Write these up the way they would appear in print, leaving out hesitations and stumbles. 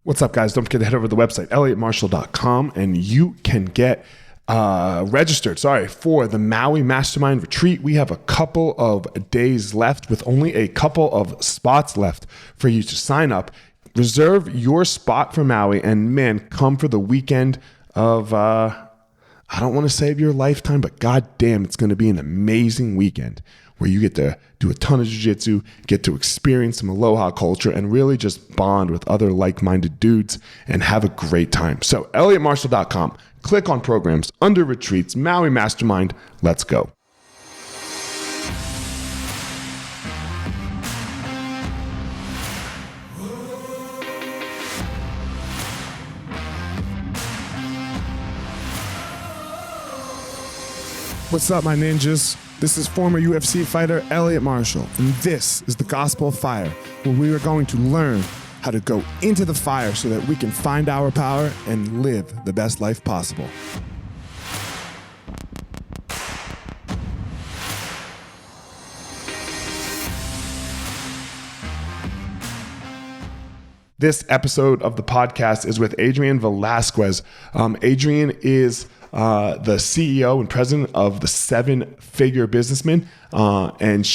What's up, guys? Don't forget to head over to the website, elliottmarshall.com, and you can get registered, for the Maui Mastermind retreat. We have a couple of days left with only a couple of spots left for you to sign up. Reserve your spot for Maui, and man, come for the weekend of, I don't want to say of your lifetime, but goddamn, it's going to be an amazing weekend where you get to do a ton of jiu-jitsu, get to experience some aloha culture, and really just bond with other like-minded dudes and have a great time. So elliottmarshall.com, click on programs, under retreats, Maui Mastermind, let's go. What's up, my ninjas? This is former UFC fighter Elliott Marshall, and this is the Gospel of Fire, where we are going to learn how to go into the fire so that we can find our power and live the best life possible. This episode of the podcast is with Adrienne Velazquez. Adrienne is the CEO and president of the Seven Figure Businessman. And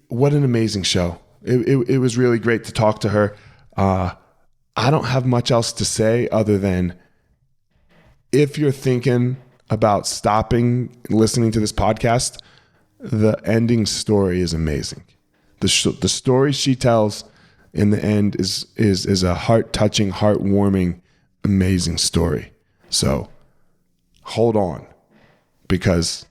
what an amazing show. It was really great to talk to her. I don't have much else to say other than if you're thinking about stopping listening to this podcast, the ending story is amazing. The story she tells in the end is a heart-touching, heart-warming, amazing story. So hold on, because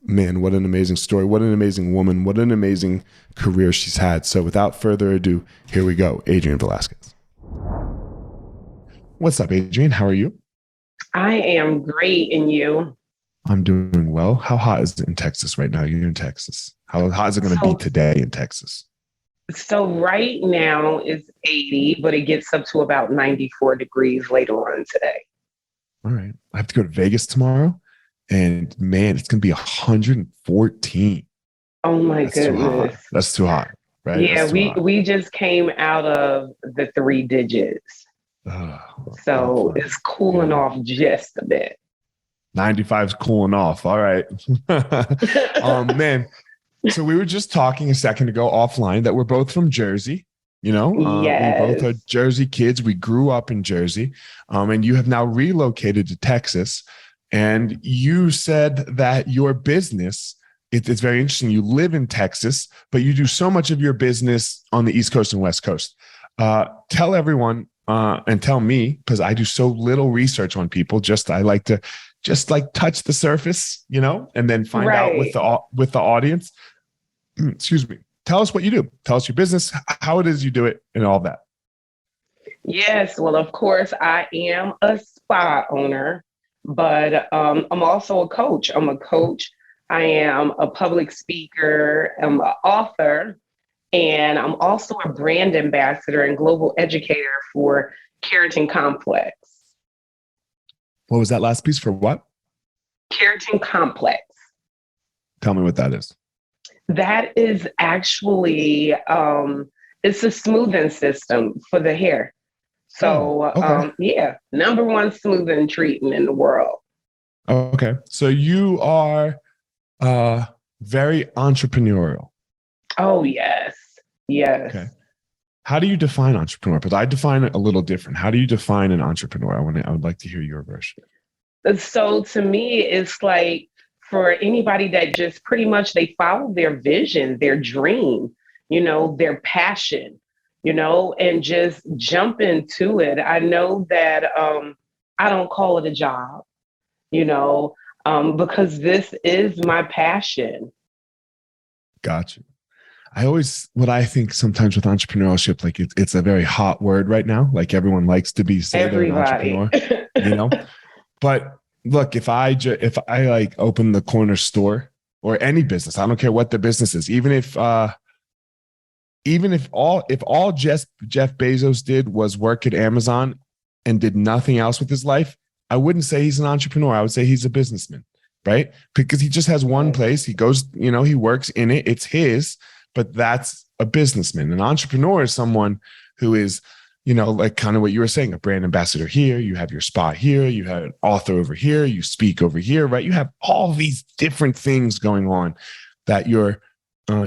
man, what an amazing story. What an amazing woman. What an amazing career she's had. So without further ado, here we go. Adrienne Velasquez. What's up, Adrienne? How are you? I am great. And you? I'm doing well. How hot is it in Texas right now? You're in Texas. How hot is it going to be today in Texas? So right now it's 80, but it gets up to about 94 degrees later on today. All right. I have to go to Vegas tomorrow, and man, it's going to be 114. Oh my goodness. That's too hot, right? Yeah, we just came out of the 3 digits. So it's cooling off just a bit. 95 is cooling off. All right. Man. So we were just talking a second ago offline that we're both from Jersey. Yes. We both are Jersey kids. We grew up in Jersey, and you have now relocated to Texas. And you said that your business, it's very interesting. You live in Texas, but you do so much of your business on the East Coast and West Coast. Tell everyone and tell me, because I do so little research on people. I like to touch the surface, and then find out with the audience. Excuse me. Tell us what you do. Tell us your business, how it is you do it, and all that. Yes. Well, of course, I am a spa owner, but I'm also a coach. I'm a coach. I am a public speaker. I'm an author, and I'm also a brand ambassador and global educator for Keratin Complex. What was that last piece for what? Keratin Complex. Tell me what that is. That is actually, it's a smoothing system for the hair. So, okay. Number 1 smoothing treatment in the world. Okay. So you are very entrepreneurial. Oh, yes. Yes. Okay. How do you define entrepreneur? Because I define it a little different. How do you define an entrepreneur? I would like to hear your version. So to me, it's like, for anybody that just pretty much they follow their vision, their dream, their passion, and just jump into it. I know that I don't call it a job, because this is my passion. Gotcha. What I think sometimes with entrepreneurship, like it's a very hot word right now. Like everyone likes to say they're an entrepreneur, but look, if I like open the corner store or any business, I don't care what the business is, even if all Jeff Bezos did was work at Amazon and did nothing else with his life, I wouldn't say he's an entrepreneur. I would say he's a businessman, right? Because he just has one place. He goes, he works in it. It's his, but that's a businessman. An entrepreneur is someone who is like kind of what you were saying, a brand ambassador here, you have your spot here, you have an author over here, you speak over here, right? You have all these different things going on that you're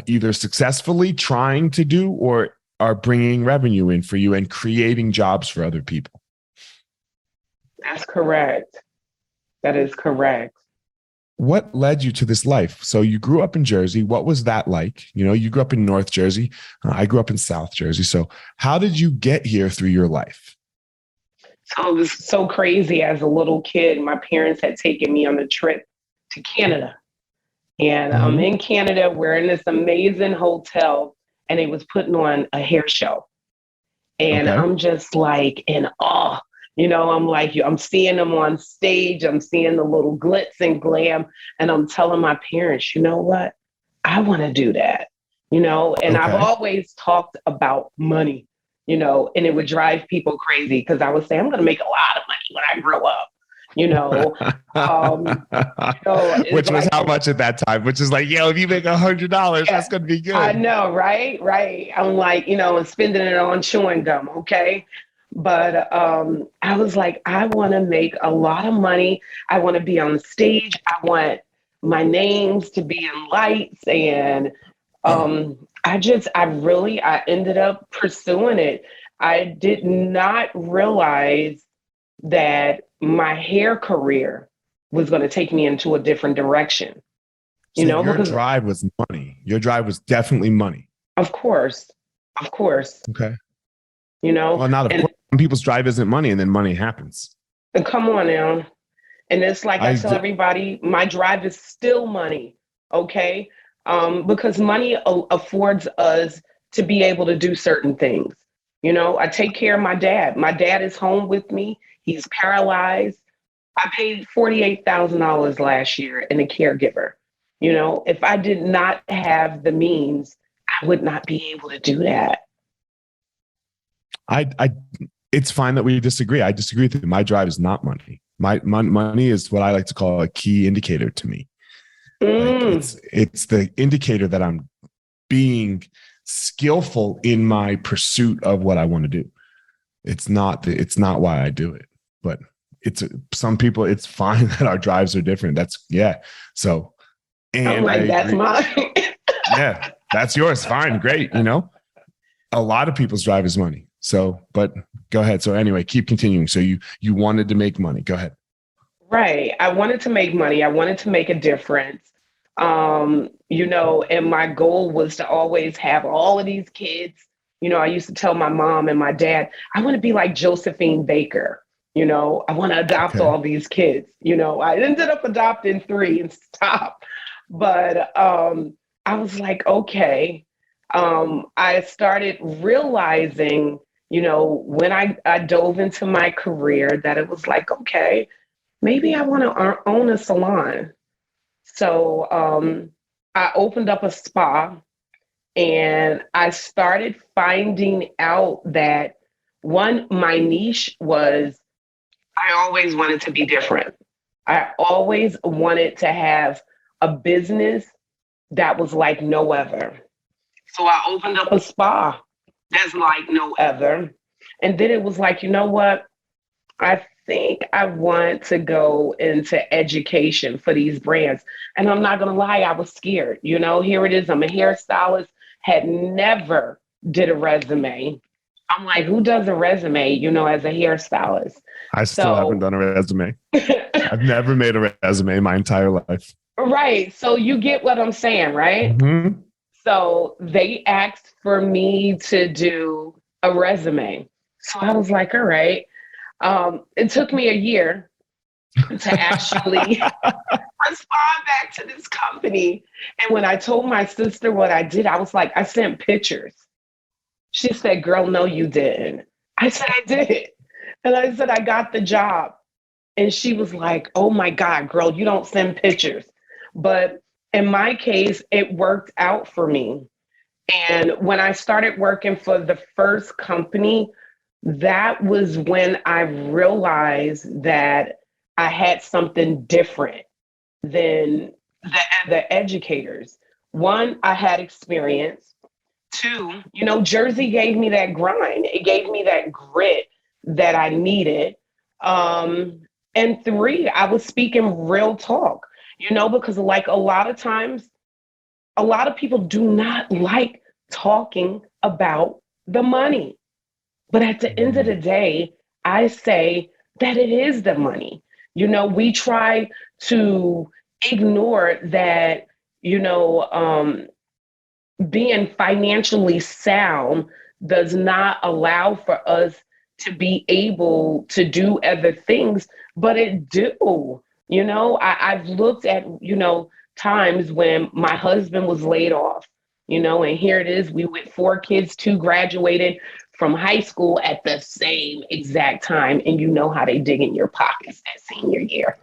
either successfully trying to do or are bringing revenue in for you and creating jobs for other people. That's correct. That is correct. What led you to this life? So you grew up in Jersey. What was that like? You grew up in North Jersey. I grew up in South Jersey. So how did you get here through your life? So it was so crazy. As a little kid, my parents had taken me on a trip to Canada. And I'm in Canada. We're in this amazing hotel, and they was putting on a hair show. And I'm just like in awe. I'm seeing them on stage. I'm seeing the little glitz and glam. And I'm telling my parents, you know what? I want to do that, and I've always talked about money, and it would drive people crazy because I would say, I'm going to make a lot of money when I grow up. Which was how much at that time, which is like, if you make $100, that's going to be good. I know. Right. I'm like, and spending it on chewing gum. Okay. But I was like, I want to make a lot of money. I want to be on stage. I want my names to be in lights. And I ended up pursuing it. I did not realize that my hair career was going to take me into a different direction. Your drive was money. Your drive was definitely money. Of course. Okay. Well, not of course. Some people's drive isn't money, and then money happens. And come on now. And it's like I tell everybody, my drive is still money. Okay. Because money affords us to be able to do certain things. I take care of my dad. My dad is home with me. He's paralyzed. I paid $48,000 last in a caregiver. If I did not have the means, I would not be able to do that. It's fine that we disagree. I disagree with you. My drive is not money. My money is what I like to call a key indicator to me. Like it's the indicator that I'm being skillful in my pursuit of what I want to do. It's not why I do it, but some people, it's fine that our drives are different. So, and I'm like, that's mine. Yeah, that's yours. Fine. Great. A lot of people's drive is money. So, but go ahead. So anyway, keep continuing. So you wanted to make money. Go ahead. Right. I wanted to make money. I wanted to make a difference. And my goal was to always have all of these kids. I used to tell my mom and my dad, I want to be like Josephine Baker. I want to adopt all these kids. I ended up adopting 3 and stopped. But I was like, okay. I started realizing, when I dove into my career, that it was like, okay, maybe I want to own a salon. So I opened up a spa, and I started finding out that my niche was, I always wanted to be different. I always wanted to have a business that was like no other. So I opened up a spa that's like no other. And then it was like, you know what? I think I want to go into education for these brands. And I'm not going to lie, I was scared. Here it is. I'm a hairstylist, had never did a resume. I'm like, who does a resume, as a hairstylist? I still haven't done a resume. I've never made a resume my entire life. Right. So you get what I'm saying, right? Mm-hmm. So they asked for me to do a resume. So I was like, all right. It took me a year to actually respond back to this company. And when I told my sister what I did, I was like, I sent pictures. She said, girl, no, you didn't. I said, I did. And I said, I got the job. And she was like, oh my God, girl, you don't send pictures. But in my case, it worked out for me. And when I started working for the first company, that was when I realized that I had something different than the educators. One, I had experience. Two, Jersey gave me that grind. It gave me that grit that I needed. And three, I was speaking real talk, because like a lot of times, a lot of people do not like talking about the money. But at the end of the day, I say that it is the money. We try to ignore that, being financially sound does not allow for us to be able to do other things, but it do. I've looked at, times when my husband was laid off, and here it is, we with four kids, two graduated from high school at the same exact time. And you know how they dig in your pockets that senior year,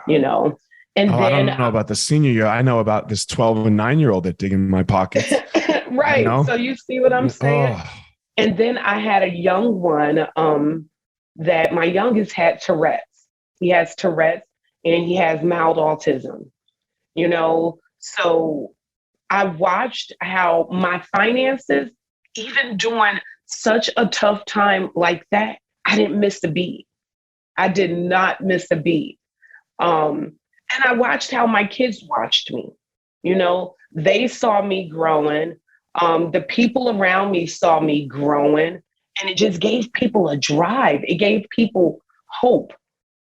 And I then don't know about the senior year. I know about this 12 and 9-year-old that dig in my pockets. right. So you see what I'm saying? Oh. And then I had a young one that my youngest had Tourette's. He has Tourette's and he has mild autism, So I watched how my finances, even during such a tough time like that, I didn't miss a beat. I did not miss a beat. And I watched how my kids watched me. They saw me growing. The people around me saw me growing, and it just gave people a drive. It gave people hope.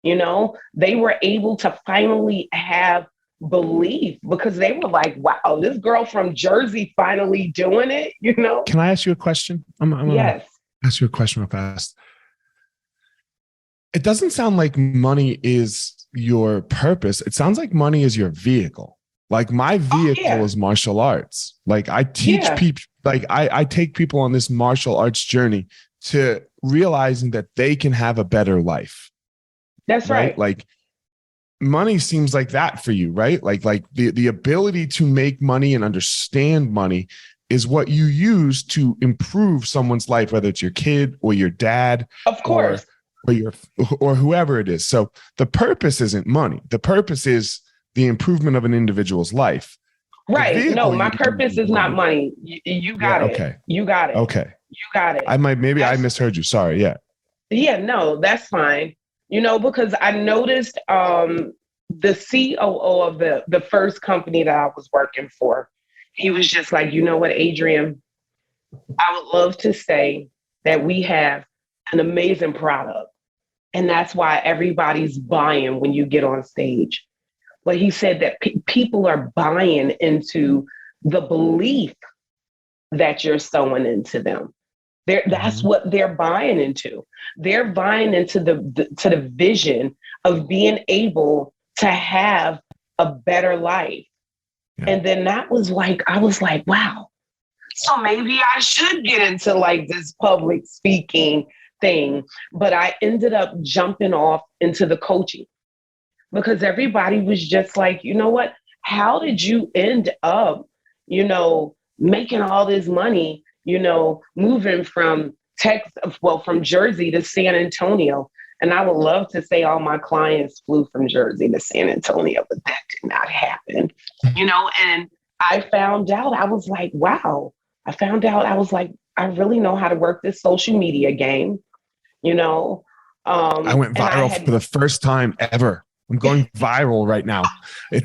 They were able to finally have belief because they were like, wow, this girl from Jersey finally doing it, Can I ask you a question? I'm Yes. Ask you a question real fast. It doesn't sound like money is your purpose. It sounds like money is your vehicle. Like my vehicle is martial arts. Like I teach people, like I take people on this martial arts journey to realizing that they can have a better life. That's right. Like money seems like that for you, right? Like the ability to make money and understand money is what you use to improve someone's life, whether it's your kid or your dad, of course, or whoever it is. So the purpose isn't money. The purpose is the improvement of an individual's life. Right. No, my purpose is not money. You got it. Okay. You got it. Okay. You got it. I misheard you. Sorry. Yeah. Yeah, no, that's fine. Because I noticed the COO of the first company that I was working for, he was just like, you know what, Adrian, I would love to say that we have an amazing product. And that's why everybody's buying when you get on stage. But he said that people are buying into the belief that you're sowing into them. That's what they're buying into. They're buying into the vision of being able to have a better life. Yeah. And then that was like, I was like, wow. So maybe I should get into like this public speaking thing. But I ended up jumping off into the coaching because everybody was just like, you know what? How did you end up, making all this money, moving from from Jersey to San Antonio? And I would love to say all my clients flew from Jersey to San Antonio, but that did not happen, and I found out, I was like, wow. I found out, I was like, I really know how to work this social media game, I went viral for the first time ever. I'm going viral right now.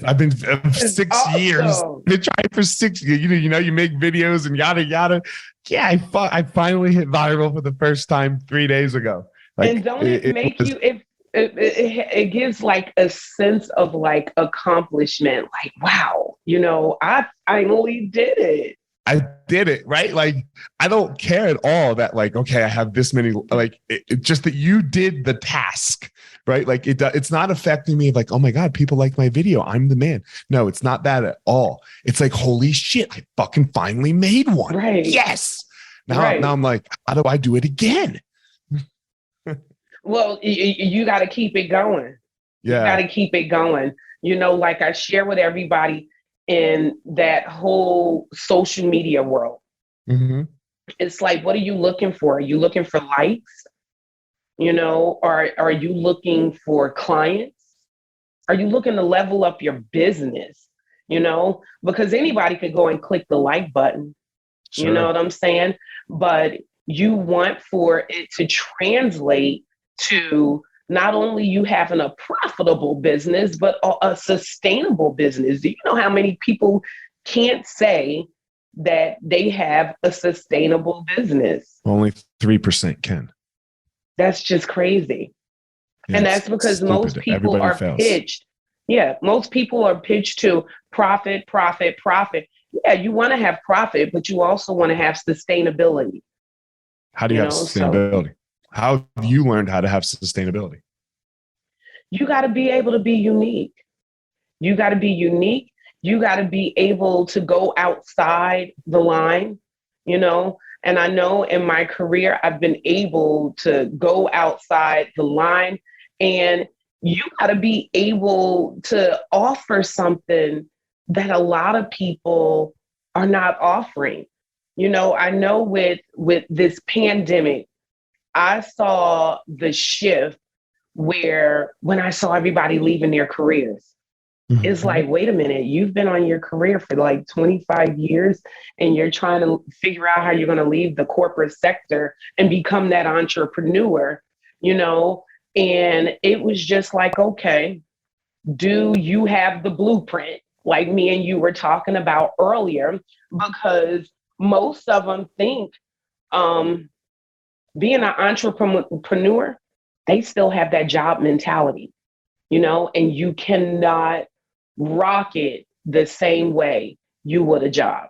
I've been 6 years. Been trying for 6 years. You make videos and yada yada. Yeah, I finally hit viral for the first time 3 days ago. Like, and don't it make you? It gives like a sense of like accomplishment. Like, wow, I finally did it. I did it, right? Like, I don't care at all that, like, okay, I have this many, like, just that you did the task, right? Like, it's not affecting me like, oh my God, people like my video, I'm the man. No, it's not that at all. It's like, holy shit, I fucking finally made one. Right. Yes. Now I'm like, how do I do it again? Well, you got to keep it going. Yeah. You got to keep it going. Like I share with everybody, in that whole social media world. Mm-hmm. It's like, what are you looking for? Are you looking for likes? Or are you looking for clients? Are you looking to level up your business? Because anybody could go and click the like button. You know what I'm saying? But you want for it to translate to not only you having a profitable business, but a sustainable business. Do you know how many people can't say that they have a sustainable business? Only 3% can. That's just crazy. Yeah, and that's because stupid. most people Everybody are fails. pitched. Yeah, most people are pitched to profit, profit, profit. Yeah, you want to have profit, but you also want to have sustainability. How do you have sustainability? How have you learned how to have sustainability? You got to be able to be unique. You got to be unique. You got to be able to go outside the line, you know? And I know in my career, I've been able to go outside the line, and you got to be able to offer something that a lot of people are not offering. You know, I know with this pandemic, I saw the shift where when I saw everybody leaving their careers, it's like, wait a minute, you've been on your career for like 25 years and you're trying to figure out how you're going to leave the corporate sector and become that entrepreneur, you know? And it was just like, okay, do you have the blueprint? Like me and you were talking about earlier, because most of them think being an entrepreneur, they still have that job mentality, you know, and you cannot rock it the same way you would a job.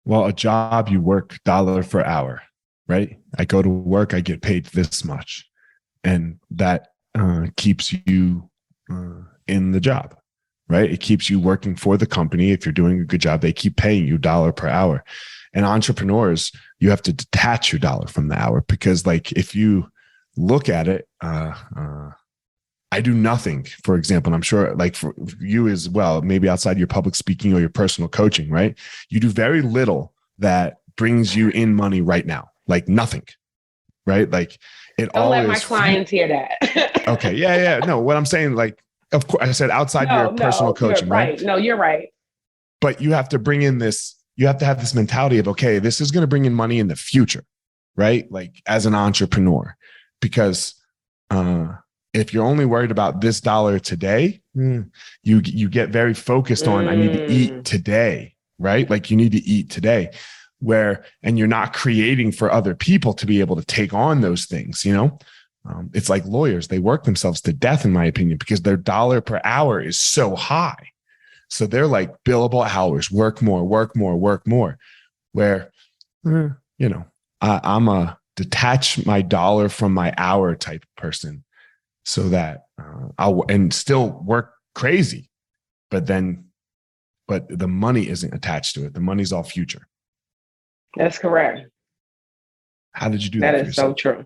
Well, a job, you work dollar for hour, right? I go to work, I get paid this much. And that keeps you in the job, right? It keeps you working for the company. If you're doing a good job, they keep paying you dollar per hour. And entrepreneurs, you have to detach your dollar from the hour, because like if you look at it, I do nothing, for example, and I'm sure like for you as well, maybe outside your public speaking or your personal coaching, right? You do very little that brings you in money right now, like nothing, right? Like it Don't all let is my clients hear that. Okay. Yeah. No, what I'm saying, like, of course, I said outside your personal coaching, right? No, you're right. But you have to bring in this, you have to have this mentality of, okay, this is going to bring in money in the future, right? Like as an entrepreneur, because if you're only worried about this dollar today, you get very focused on, I need to eat today, right? Like you need to eat today, and you're not creating for other people to be able to take on those things, you know? It's like lawyers, they work themselves to death, in my opinion, because their dollar per hour is so high. So they're like billable hours, work more, where, you know, I'm a detach my dollar from my hour type person, so that I'll and still work crazy, but the money isn't attached to it. The money's all future. That's correct. How did you do that? That is so true.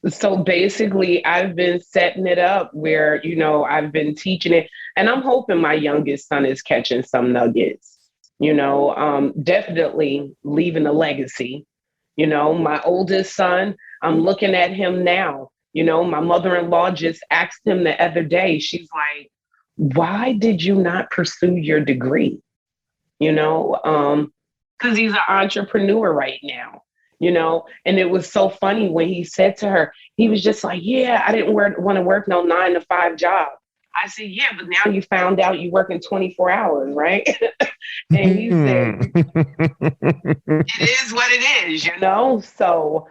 So basically, I've been setting it up where, you know, I've been teaching it, and I'm hoping my youngest son is catching some nuggets, you know, definitely leaving a legacy. You know, my oldest son, I'm looking at him now. You know, my mother-in-law just asked him the other day, she's like, why did you not pursue your degree? You know, because he's an entrepreneur right now. You know, and it was so funny when he said to her, he was just like, yeah, I didn't want to work no 9-to-5 job. I said, yeah, but now you found out you work in 24 hours, right? And he said, it is what it is, you know? So,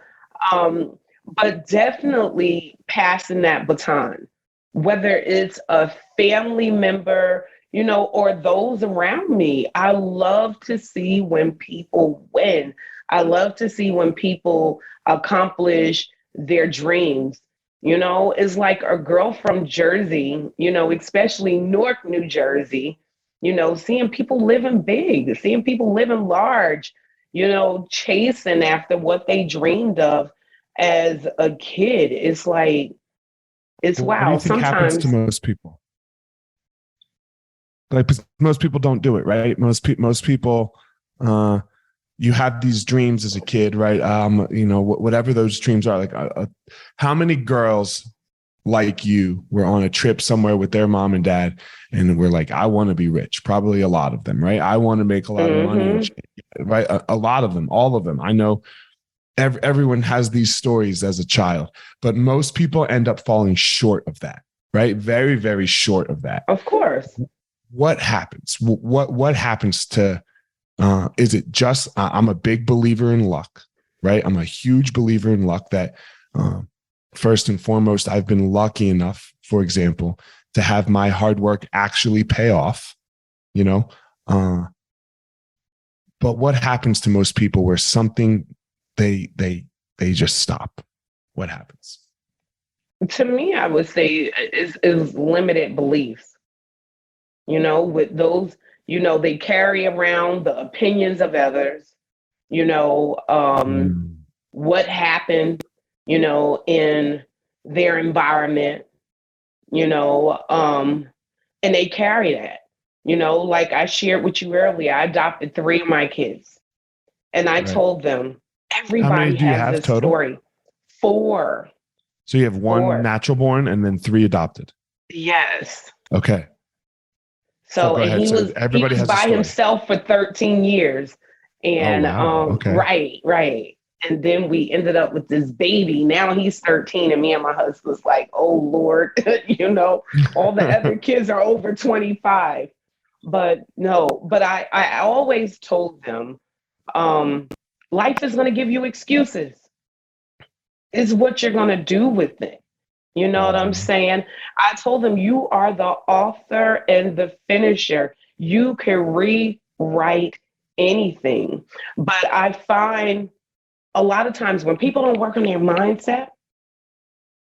but definitely passing that baton, whether it's a family member, you know, or those around me. I love to see when people win. I love to see when people accomplish their dreams. You know, it's like a girl from Jersey, you know, especially Newark, New Jersey, you know, seeing people living big, seeing people living large, you know, chasing after what they dreamed of as a kid. It's like, it's What wow. do you think happens to most people? Like most people don't do it, right? Most people, you have these dreams as a kid, right? You know, whatever those dreams are. Like, how many girls like you were on a trip somewhere with their mom and dad, and we're like, I want to be rich. Probably a lot of them, right? I want to make a lot of money, right? A lot of them, all of them. I know everyone has these stories as a child, but most people end up falling short of that, right? Very, very short of that. Of course. What happens? What happens to, is it just, I'm a big believer in luck, right? I'm a huge believer in luck that, first and foremost, I've been lucky enough, for example, to have my hard work actually pay off, you know? But what happens to most people where something they just stop? What happens? To me, I would say is limited beliefs. With those, they carry around the opinions of others, what happened, in their environment, and they carry that, like I shared with you earlier, I adopted 3 of my kids and I told them, everybody has this story. 4. So you have 1 4. natural born and then 3 adopted. Yes. Okay. So and he was by himself for 13 years. And okay. Right. And then we ended up with this baby. Now he's 13 and me and my husband's like, oh Lord, all the other kids are over 25. But I always told them, life is going to give you excuses. It's what you're going to do with it. You know what I'm saying? I told them, you are the author and the finisher. You can rewrite anything. But I find a lot of times when people don't work on their mindset,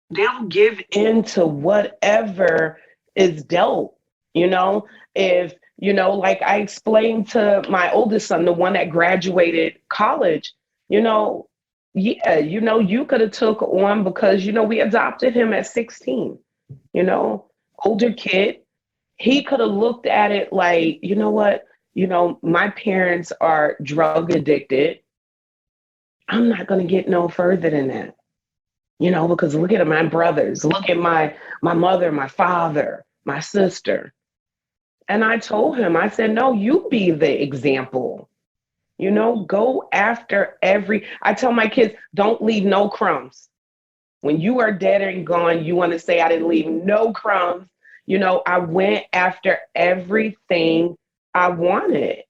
they'll give in to whatever is dealt. If, like I explained to my oldest son, the one that graduated college, you could have took on because, we adopted him at 16, older kid. He could have looked at it like, you know what, my parents are drug addicted. I'm not going to get no further than that, because look at my brothers, look at my mother, my father, my sister. And I told him, I said, no, you be the example. Go after I tell my kids, don't leave no crumbs. When you are dead and gone, you want to say, I didn't leave no crumbs. I went after everything I wanted.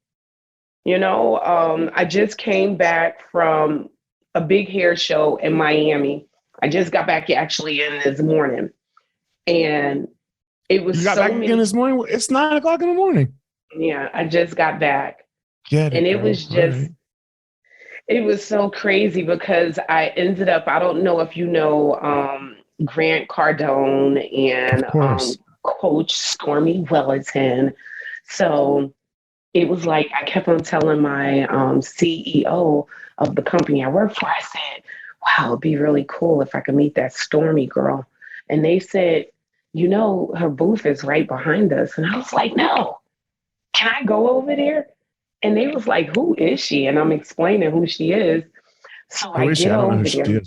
I just came back from a big hair show in Miami. I just got back actually in this morning. And it was in this morning? It's 9:00 in the morning. Yeah, I just got back. It was just, it was so crazy because I ended up, I don't know if you know Grant Cardone and Coach Stormy Wellington. So it was like, I kept on telling my CEO of the company I work for, I said, wow, it'd be really cool if I could meet that Stormy girl. And they said, her booth is right behind us. And I was like, no, can I go over there? And they was like, who is she? And I'm explaining who she is. So I get over there.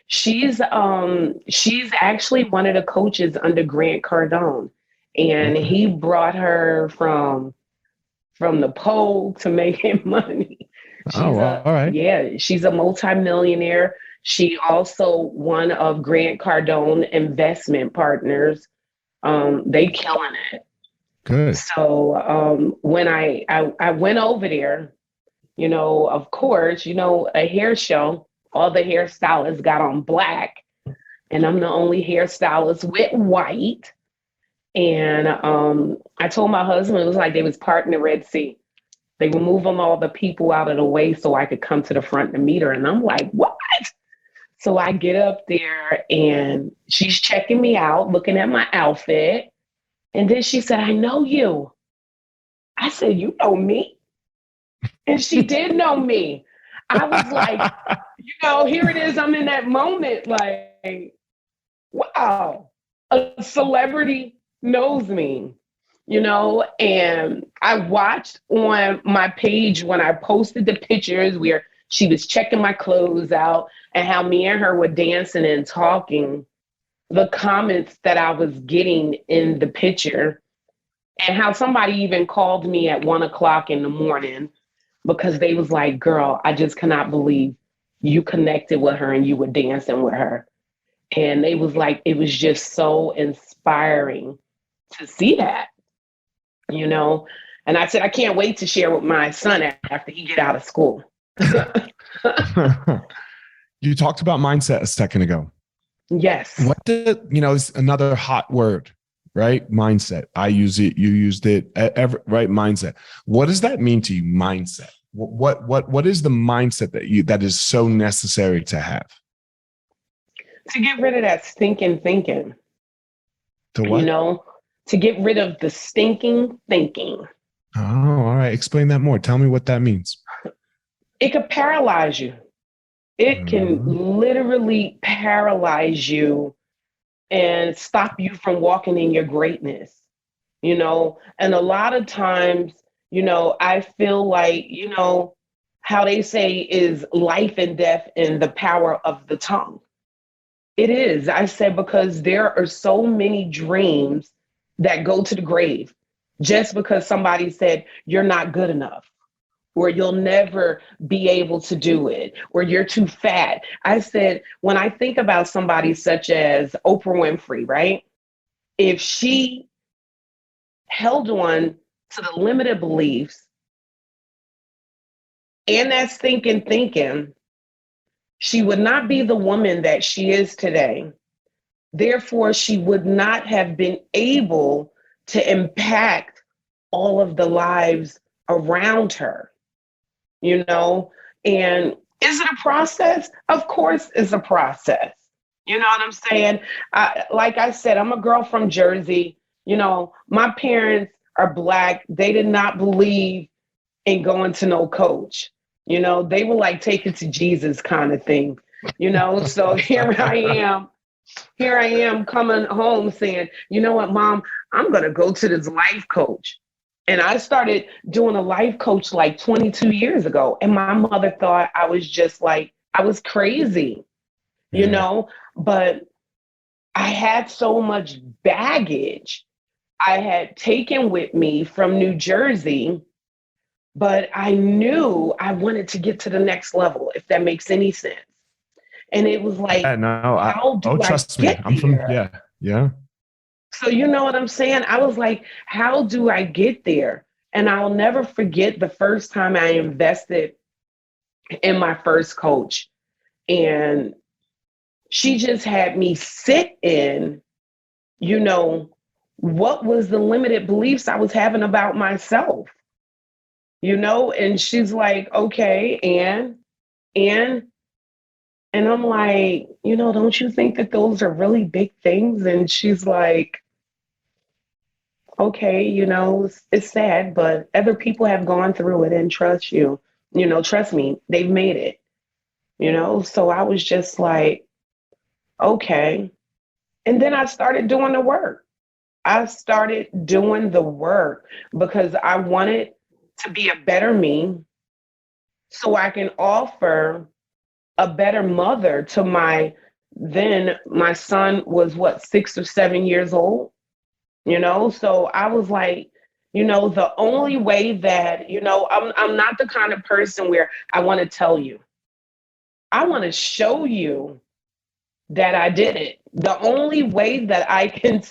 She's actually one of the coaches under Grant Cardone. And he brought her from the pole to making money. All right. Yeah, she's a multimillionaire. She also one of Grant Cardone investment partners. They killing it. Good. So when I went over there, of course, a hair show, all the hairstylists got on black, and I'm the only hairstylist with white. And I told my husband, it was like they was parting the Red Sea. They were moving all the people out of the way so I could come to the front to meet her. And I'm like, what? So I get up there and she's checking me out, looking at my outfit. And then she said, I know you. I said, you know me? And she did know me. I was like, here it is. I'm in that moment like, wow, a celebrity knows me, and I watched on my page when I posted the pictures where she was checking my clothes out and how me and her were dancing and talking. the comments that I was getting in the picture, and how somebody even called me at 1 o'clock in the morning because they was like, girl, I just cannot believe you connected with her and you were dancing with her. And they was like, it was just so inspiring to see that, you know? And I said, I can't wait to share with my son after he get out of school. You talked about mindset a second ago. Yes. What it's another hot word, right? Mindset. I use it. You used it. Right? Mindset. What does that mean to you? Mindset. What is the mindset that is so necessary to have? To get rid of that stinking thinking. To what? To get rid of the stinking thinking. Oh, all right. Explain that more. Tell me what that means. It could paralyze you. It can literally paralyze you and stop you from walking in your greatness, And a lot of times, I feel like, how they say is life and death in the power of the tongue. It is. I said, because there are so many dreams that go to the grave just because somebody said you're not good enough, or you'll never be able to do it, or you're too fat. I said, when I think about somebody such as Oprah Winfrey, right? If she held on to the limited beliefs and that stinking thinking, she would not be the woman that she is today. Therefore, she would not have been able to impact all of the lives around her. And is it a process? Of course it's a process. You know what I'm saying? Like I said, I'm a girl from Jersey. My parents are Black. They did not believe in going to no coach. They were like, take it to Jesus kind of thing. So here I am coming home saying, you know what, Mom, I'm going to go to this life coach. And I started doing a life coach like 22 years ago. And my mother thought I was just like, I was crazy, but I had so much baggage I had taken with me from New Jersey, but I knew I wanted to get to the next level, if that makes any sense. And it was like, how do I trust get me. there? Yeah. So you know what I'm saying? I was like, how do I get there? And I'll never forget the first time I invested in my first coach. And she just had me sit in, what was the limited beliefs I was having about myself? And she's like, okay, and I'm like, don't you think that those are really big things? And she's like, okay, it's sad, but other people have gone through it and trust you. Trust me, they've made it, So I was just like, okay. And then I started doing the work. Because I wanted to be a better me so I can offer a better mother to my son was 6 or 7 years old. So I was like, the only way that, I'm not the kind of person where I want to tell you. I want to show you that I did it. The only way that I can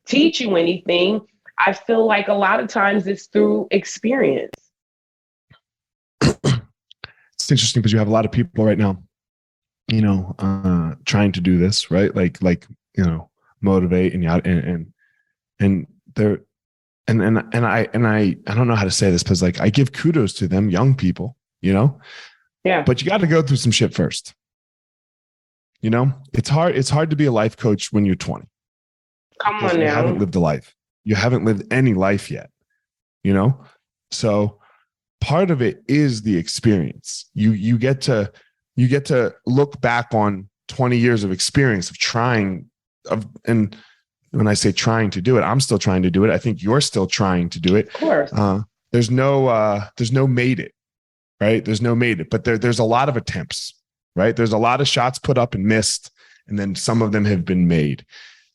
teach you anything, I feel like a lot of times it's through experience. It's interesting because you have a lot of people right now, trying to do this, right? Like, motivate and they're, and I don't know how to say this because like I give kudos to them, young people, Yeah. But you got to go through some shit first. It's hard to be a life coach when you're 20. Come on now. You haven't lived a life. You haven't lived any life yet, So part of it is the experience. You get to look back on 20 years of experience of trying and when I say trying to do it, I'm still trying to do it. I think you're still trying to do it. Of course. There's no made it, right? There's no made it, but there's a lot of attempts, right? There's a lot of shots put up and missed. and then some of them have been made.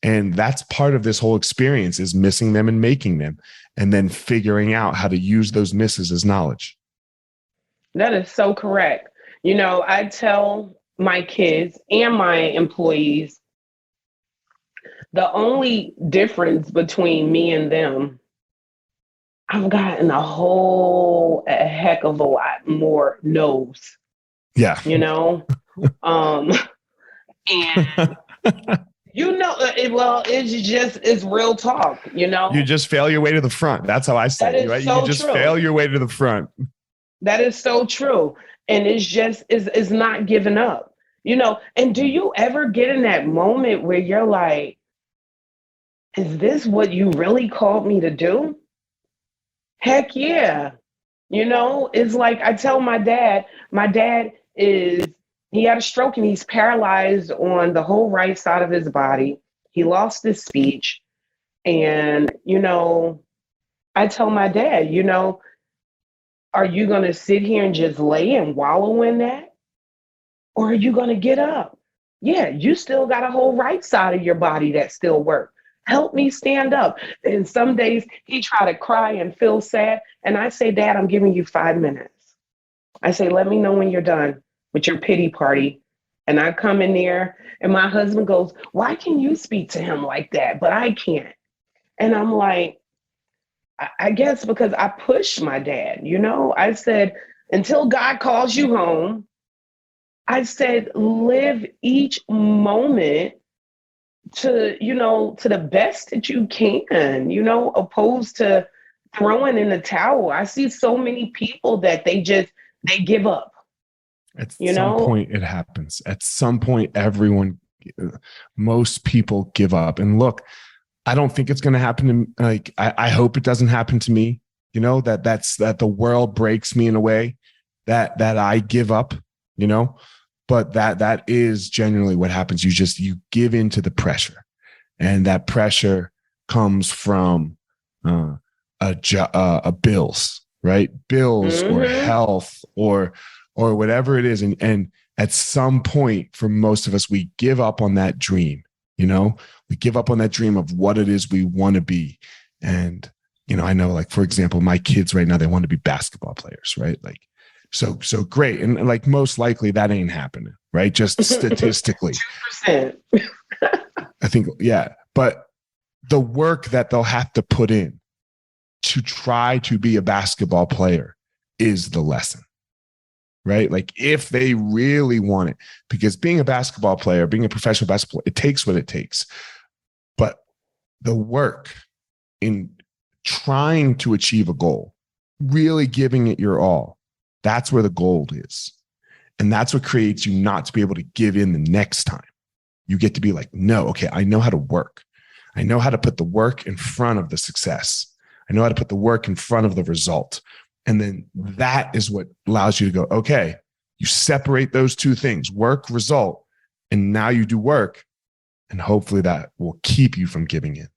And that's part of this whole experience, is missing them and making them, and then figuring out how to use those misses as knowledge. That is so correct. I tell my kids and my employees, the only difference between me and them, I've gotten a heck of a lot more no's. Yeah. Um, and it's real talk. You just fail your way to the front. That's how I say it, right? So you just true. fail your way to the front. That is so true. And it's not giving up, and do you ever get in that moment where you're like, is this what you really called me to do? Heck yeah. It's like I tell my dad he had a stroke and he's paralyzed on the whole right side of his body. He lost his speech. And, I tell my dad, are you going to sit here and just lay and wallow in that? Or are you going to get up? Yeah, you still got a whole right side of your body that still works. Help me stand up. And some days he try to cry and feel sad. And I say, Dad, I'm giving you 5 minutes. I say, let me know when you're done with your pity party. And I come in there and my husband goes, why can you speak to him like that? But I can't. And I'm like, I guess because I pushed my dad, I said, until God calls you home, I said, live each moment to the best that you can, opposed to throwing in the towel. I see so many people that they give up. At some point it happens. At some point, most people give up. And look, I don't think it's going to happen to, I hope it doesn't happen to me, that the world breaks me in a way that I give up, but that is generally what happens. You give into the pressure, and that pressure comes from bills, right? Bills or health or whatever it is. And at some point, for most of us, we give up on that dream. We give up on that dream of what it is we want to be. And, I know, like, for example, my kids right now, they want to be basketball players, right? Like, so great. And like, most likely that ain't happening, right? Just statistically. 2%. I think, yeah. But the work that they'll have to put in to try to be a basketball player is the lesson, right? Like, if they really want it, because being a basketball player, being a professional basketball, it takes what it takes. But the work in trying to achieve a goal, really giving it your all, that's where the gold is. And that's what creates you not to be able to give in the next time. You get to be like, no, okay, I know how to work. I know how to put the work in front of the success. I know how to put the work in front of the result. And then that is what allows you to go, okay, you separate those two things, work, result, and now you do work. And hopefully that will keep you from giving in.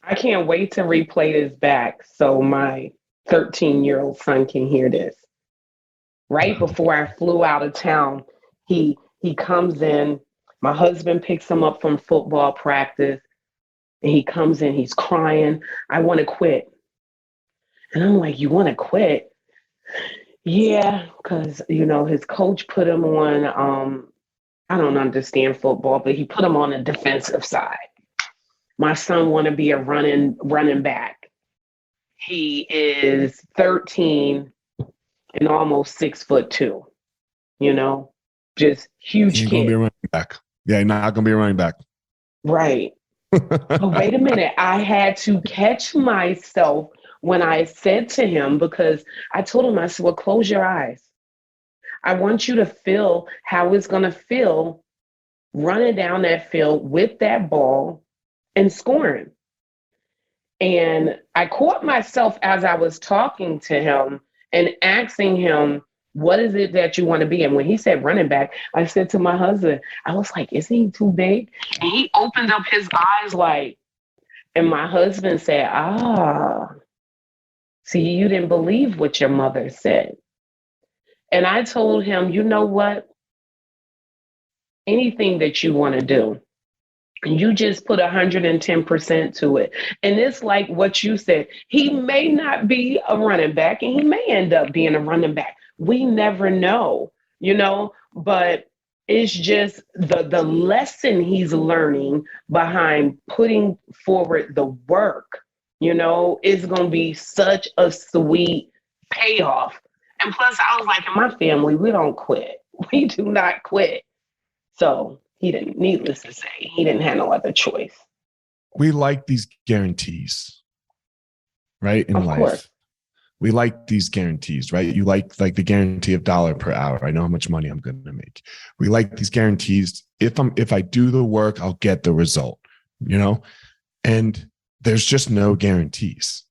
I can't wait to replay this back so my 13-year-old son can hear this. Right before I flew out of town, he comes in. My husband picks him up from football practice, and he comes in. He's crying. I want to quit. And I'm like, you want to quit? Yeah, because his coach put him on. I don't understand football, but he put him on the defensive side. My son want to be a running back. He is 13. And almost 6'2", just huge kid. Gonna be a running back. Yeah, you're not gonna be a running back. Right. But wait a minute. I had to catch myself when I said to him, because I told him, I said, well, close your eyes. I want you to feel how it's gonna feel running down that field with that ball and scoring. And I caught myself as I was talking to him and asking him, what is it that you want to be? And when he said running back, I said to my husband, I was like, isn't he too big? And he opened up his eyes and my husband said, see, you didn't believe what your mother said. And I told him, you know what? anything that you want to do. You just put 110% to it. And it's like what you said. He may not be a running back and he may end up being a running back. We never know, but it's just the lesson he's learning behind putting forward the work, is going to be such a sweet payoff. And plus, I was like, in my family, we don't quit. We do not quit. So needless to say, he didn't have no other choice. We like these guarantees, right? In life. Course. We like these guarantees, right? You like the guarantee of $1 per hour. I know how much money I'm going to make. We like these guarantees. If I do the work, I'll get the result, and there's just no guarantees.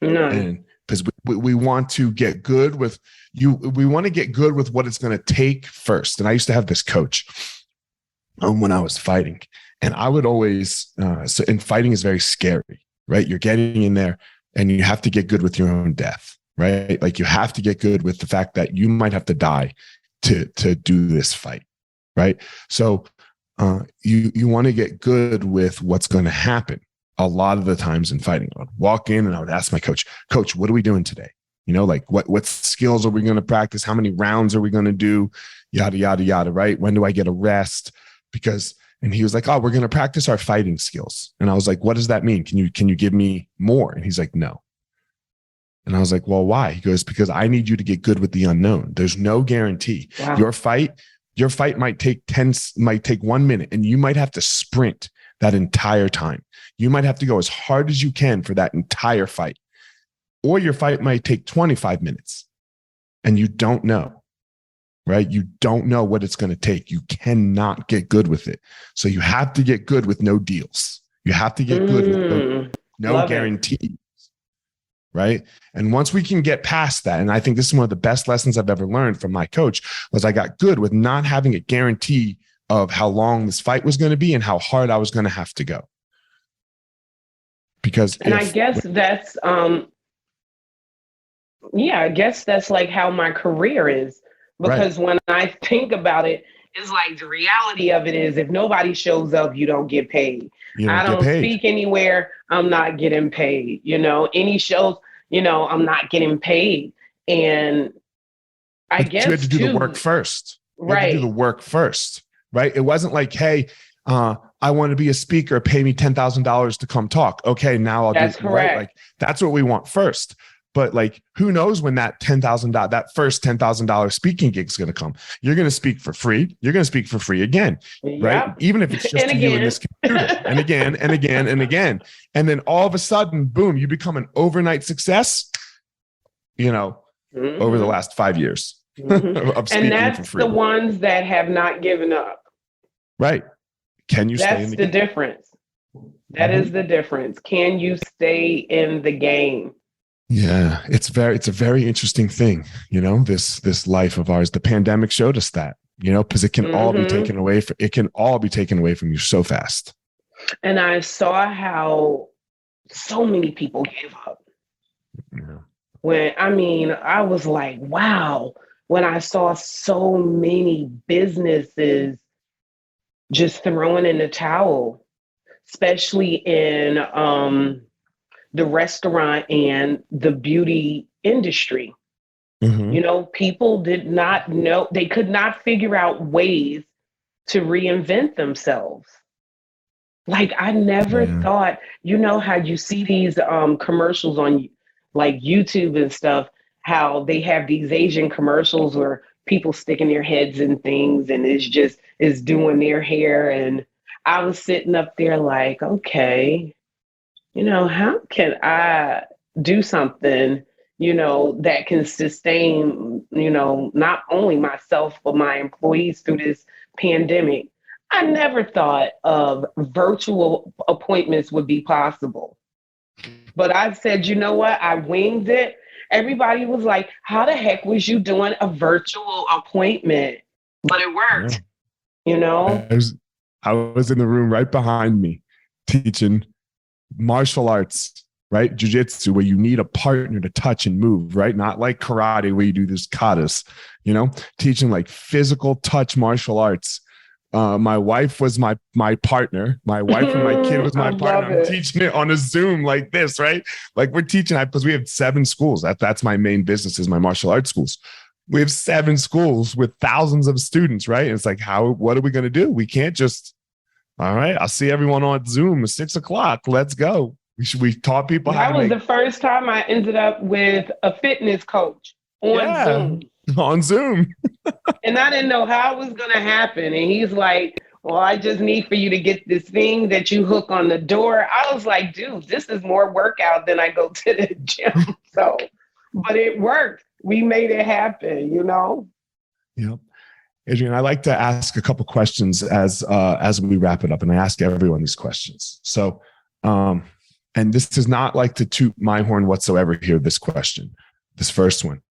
No. And because we want to get good with you. We want to get good with what it's going to take first. And I used to have this coach when I was fighting, and I would always, and fighting is very scary, right? You're getting in there and you have to get good with your own death, right? Like you have to get good with the fact that you might have to die to do this fight, right? So you want to get good with what's going to happen. A lot of the times in fighting, I would walk in and I would ask my coach, what are we doing today? Like what skills are we going to practice? How many rounds are we going to do? Yada, yada, yada, right? When do I get a rest? And he was like, oh, we're going to practice our fighting skills. And I was like, what does that mean? Can you give me more? And he's like, no. And I was like, well, why? He goes, because I need you to get good with the unknown. There's no guarantee. Wow. Your fight might take 1 minute and you might have to sprint that entire time. You might have to go as hard as you can for that entire fight. Or your fight might take 25 minutes and you don't know, right? You don't know what it's going to take. You cannot get good with it. So you have to get good with no deals. You have to get good with no guarantees, right? And once we can get past that, and I think this is one of the best lessons I've ever learned from my coach, was I got good with not having a guarantee of how long this fight was going to be and how hard I was going to have to go. I guess that's like how my career is. Because When I think about it, it's like the reality of it is if nobody shows up, you don't get paid. I don't speak anywhere, I'm not getting paid. Any shows, I'm not getting paid. And I guess you had to do the work first. You had to do the work first. Right. It wasn't like, hey, I want to be a speaker, pay me $10,000 to come talk. Okay, now I'll do it. That's correct. Right? Like that's what we want first. But like, who knows when that first $10,000 speaking gig is going to come? You're going to speak for free. You're going to speak for free again, right? Even if it's just to you and this computer, and again, and again, and again. And then all of a sudden, boom, you become an overnight success, over the last 5 years of speaking and that's for free. The ones that have not given up. Right. Can you stay in the game? That's the difference. That is the difference. Can you stay in the game? Yeah, it's a very interesting thing, this life of ours. The pandemic showed us that, because it can all be taken away. It can all be taken away from you so fast. And I saw how so many people gave up. Yeah. I was like, wow, when I saw so many businesses just throwing in the towel, especially in the restaurant and the beauty industry. People did not know, they could not figure out ways to reinvent themselves. Like I never thought, how you see these commercials on like YouTube and stuff, how they have these Asian commercials where people sticking their heads in things and is doing their hair. And I was sitting up there like, okay, how can I do something, that can sustain, not only myself, but my employees through this pandemic. I never thought of virtual appointments would be possible. But I said, you know what? I winged it. Everybody was like, how the heck was you doing a virtual appointment? But it worked, I was in the room right behind me teaching martial arts, right? Jiu-jitsu, where you need a partner to touch and move, right? Not like karate where you do this katas, teaching like physical touch martial arts My wife was my partner. My wife and my kid was my partner. I'm teaching it on a Zoom like this, right? Like we're teaching because we have 7 schools. That's my main business is my martial arts schools. We have 7 schools with thousands of students, right? And it's like, what are we going to do? We can't just, all right, I'll see everyone on Zoom at 6:00. Let's go. We taught people how to That was the first time I ended up with a fitness coach on Zoom. On Zoom. And I didn't know how it was going to happen. And he's like, well, I just need for you to get this thing that you hook on the door. I was like, dude, this is more workout than I go to the gym. So, but it worked. We made it happen, you know? Yep. Adrienne, I like to ask a couple questions as we wrap it up. And I ask everyone these questions. So, and this is not like to toot my horn whatsoever here, this question, this first one.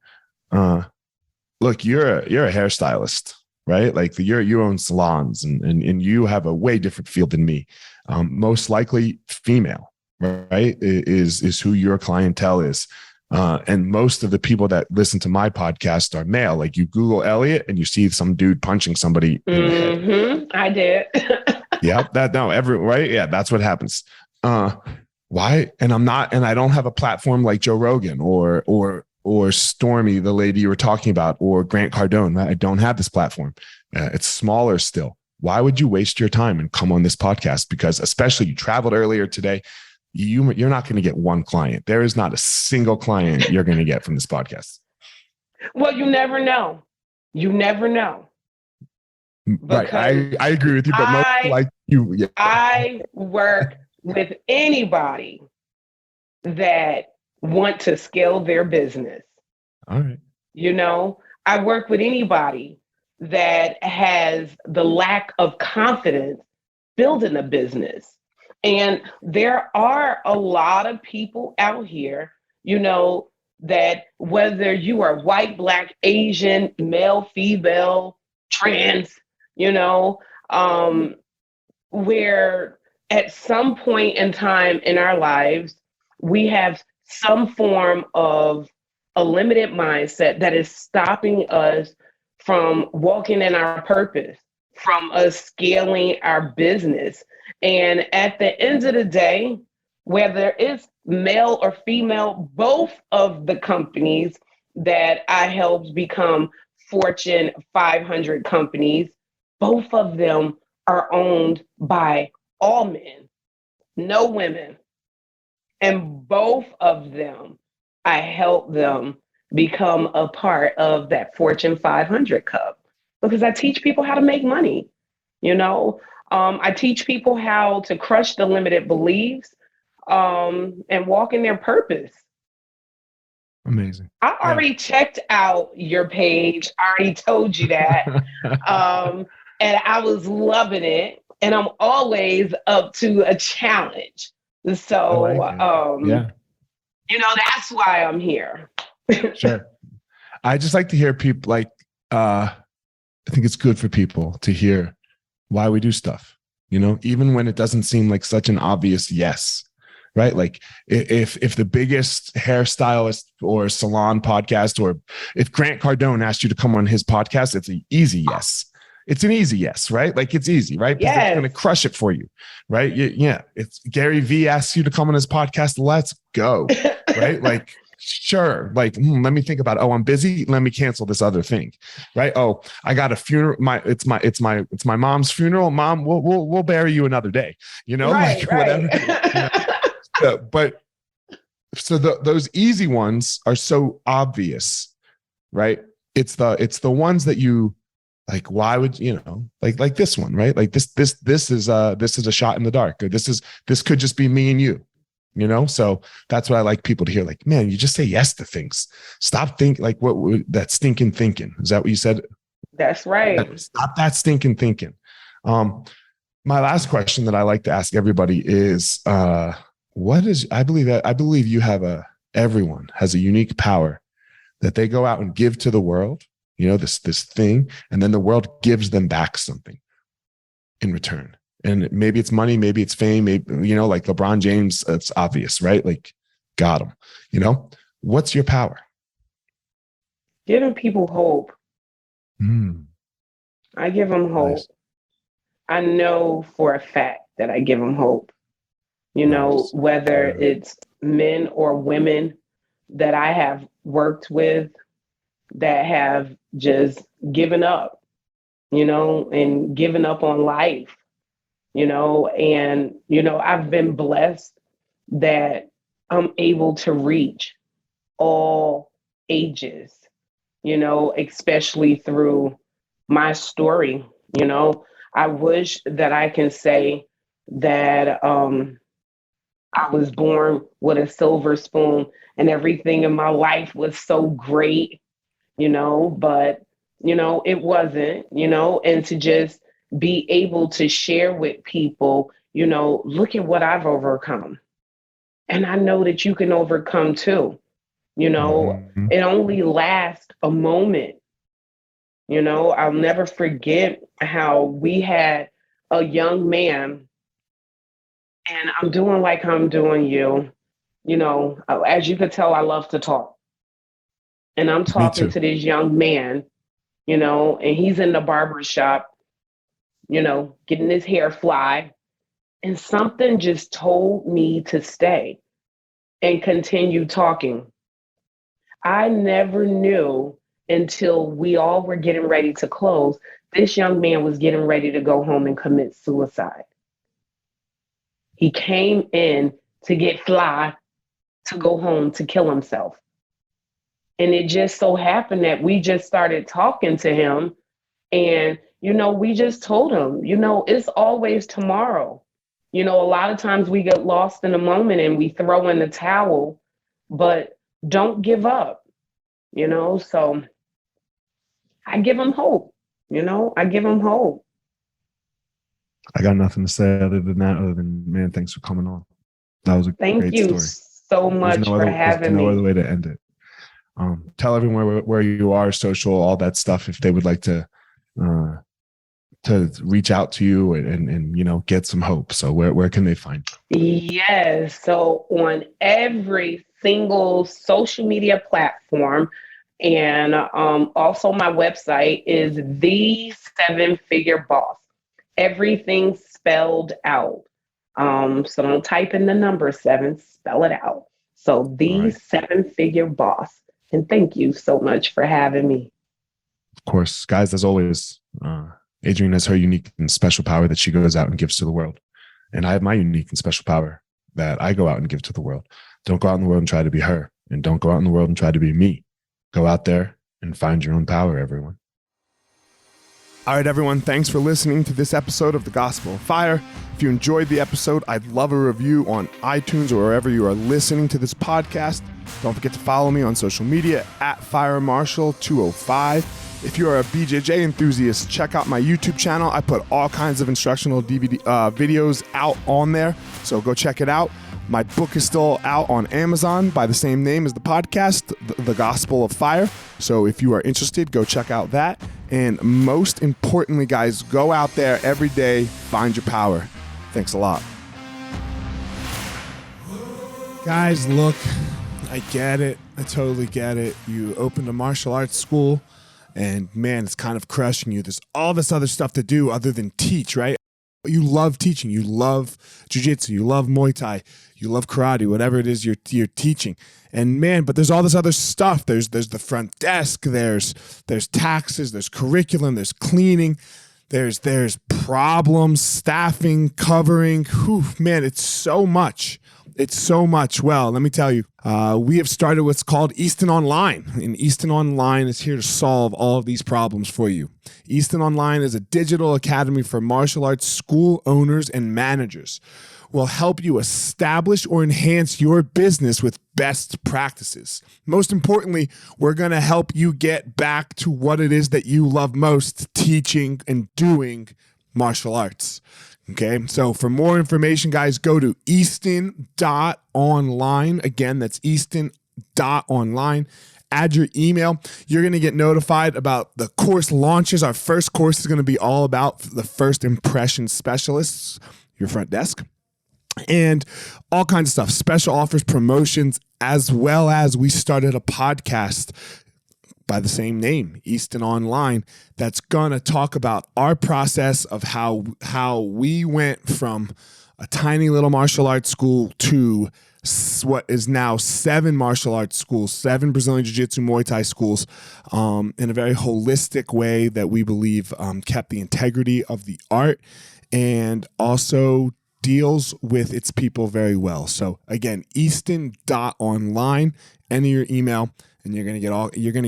Look, you're a hairstylist, right? Like you own salons and you have a way different field than me. Most likely female, right? Is who your clientele is. And most of the people that listen to my podcast are male. Like you Google Elliot and you see some dude punching somebody in the head. I did. Yeah, right? Yeah, that's what happens. Why? And I don't have a platform like Joe Rogan or Stormy, the lady you were talking about, or Grant Cardone. I don't have this platform. It's smaller still. Why would you waste your time and come on this podcast? Because especially you traveled earlier today, you're not going to get one client. There is not a single client you're going to get from this podcast. Well, you never know. You never know. Right. I agree with you, but most like you. Yeah. I work with anybody that want to scale their business. All right. You know, I work with anybody that has the lack of confidence building a business. And there are a lot of people out here, you know, that whether you are white, black, Asian, male, female, trans, you know, where at some point in time in our lives, we have some form of a limited mindset that is stopping us from walking in our purpose, from us scaling our business. And at the end of the day, whether it's male or female, both of the companies that I helped become Fortune 500 companies, both of them are owned by all men, no women. And both of them, I help them become a part of that Fortune 500 Cup because I teach people how to make money. You know, I teach people how to crush the limited beliefs and walk in their purpose. Amazing. I already checked out your page. I already told you that. And I was loving it. And I'm always up to a challenge. So, you know, that's why I'm here. Sure. I just like to hear people I think it's good for people to hear why we do stuff, you know, even when it doesn't seem like such an obvious yes, right? Like if the biggest hairstylist or salon podcast, or if Grant Cardone asked you to come on his podcast, it's an easy yes. It's an easy yes, right? Like it's easy, right? Because it's going to crush it for you, right? Yeah. It's Gary V asks you to come on his podcast. Let's go, right? Like, sure. Like, let me think about it. Oh, I'm busy. Let me cancel this other thing, right? Oh, I got a funeral. It's my mom's funeral. Mom, we'll bury you another day. You know, right, like whatever. You know? But so those easy ones are so obvious, right? It's the ones that you. Like, why would you know? Like this one, right? Like this is a shot in the dark, or this could just be me and you, you know. So that's what I like people to hear. Like, man, you just say yes to things. Stop thinking like that stinking thinking. Is that what you said? That's right. Stop that stinking thinking. My last question that I like to ask everybody is, I believe you have everyone has a unique power that they go out and give to the world. You know, this thing, and then the world gives them back something in return. And maybe it's money, maybe it's fame, maybe, you know, like LeBron James, it's obvious, right? Like, got him. You know, what's your power? Giving people hope. I give them hope. I know for a fact that I give them hope. You know, Nice. whether Yeah. it's men or women that I have worked with that have just given up, and given up on life, and, I've been blessed that I'm able to reach all ages, especially through my story. I wish that I can say that I was born with a silver spoon and everything in my life was so great, but, it wasn't, and to just be able to share with people, look at what I've overcome. And I know that you can overcome too. Mhm. It only lasts a moment. I'll never forget how we had a young man, and I'm doing like I'm doing you. As you could tell, I love to talk. And I'm Me talking too. to this young man, and he's in the barber shop, getting his hair fly. And something just told me to stay and continue talking. I never knew until we all were getting ready to close. This young man was getting ready to go home and commit suicide. He came in to get fly to go home to kill himself. And it just so happened that we just started talking to him. And, we just told him, it's always tomorrow. A lot of times we get lost in the moment and we throw in the towel, but don't give up, So I give him hope, I give him hope. I got nothing to say other than that, other than, man, thanks for coming on. That was a Thank great you story. so much for There's having no other me. way to end it. Tell everyone where you are, social, all that stuff, if they would like to reach out to you and get some hope. So where can they find you? Yes. So on every single social media platform, and also my website is The Seven Figure Boss. Everything spelled out. So don't type in the number 7, spell it out. So All The right. Seven Figure Boss. And thank you so much for having me. Of course, guys, as always, Adrienne has her unique and special power that she goes out and gives to the world. And I have my unique and special power that I go out and give to the world. Don't go out in the world and try to be her. And don't go out in the world and try to be me. Go out there and find your own power, everyone. All right, everyone. Thanks for listening to this episode of The Gospel of Fire. If you enjoyed the episode, I'd love a review on iTunes or wherever you are listening to this podcast. Don't forget to follow me on social media at FireMarshal205. If you are a BJJ enthusiast, check out my YouTube channel. I put all kinds of instructional DVD videos out on there, so go check it out. My book is still out on Amazon by the same name as the podcast, The Gospel of Fire. So if you are interested, go check out that. And most importantly, guys, go out there every day, find your power. Thanks a lot. Guys, look, I get it. I totally get it. You opened a martial arts school, and man, it's kind of crushing you. There's all this other stuff to do other than teach, right? You love teaching. You love jiu-jitsu. You love Muay Thai. You love karate, whatever it is you're teaching. And man, but there's all this other stuff. There's the front desk. There's taxes. There's curriculum. There's cleaning. There's problems, staffing, covering. Whew, man, it's so much. It's so much. Well, let me tell you, we have started what's called Easton Online, and Easton Online is here to solve all of these problems for you. Easton Online is a digital academy for martial arts school owners and managers. We'll help you establish or enhance your business with best practices. Most importantly, we're going to help you get back to what it is that you love most, teaching and doing martial arts. Okay, so for more information, guys, go to easton.online. Again, that's easton.online. Add your email. You're going to get notified about the course launches. Our first course is going to be all about the first impression specialists, your front desk, and all kinds of stuff, special offers, promotions, as well as we started a podcast by the same name, Easton Online, that's going to talk about our process of how we went from a tiny little martial arts school to what is now 7 martial arts schools, 7 Brazilian Jiu-Jitsu Muay Thai schools, in a very holistic way that we believe kept the integrity of the art and also deals with its people very well. So again, Easton.online, enter your email, and you're gonna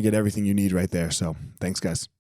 get everything you need right there. So thanks, guys.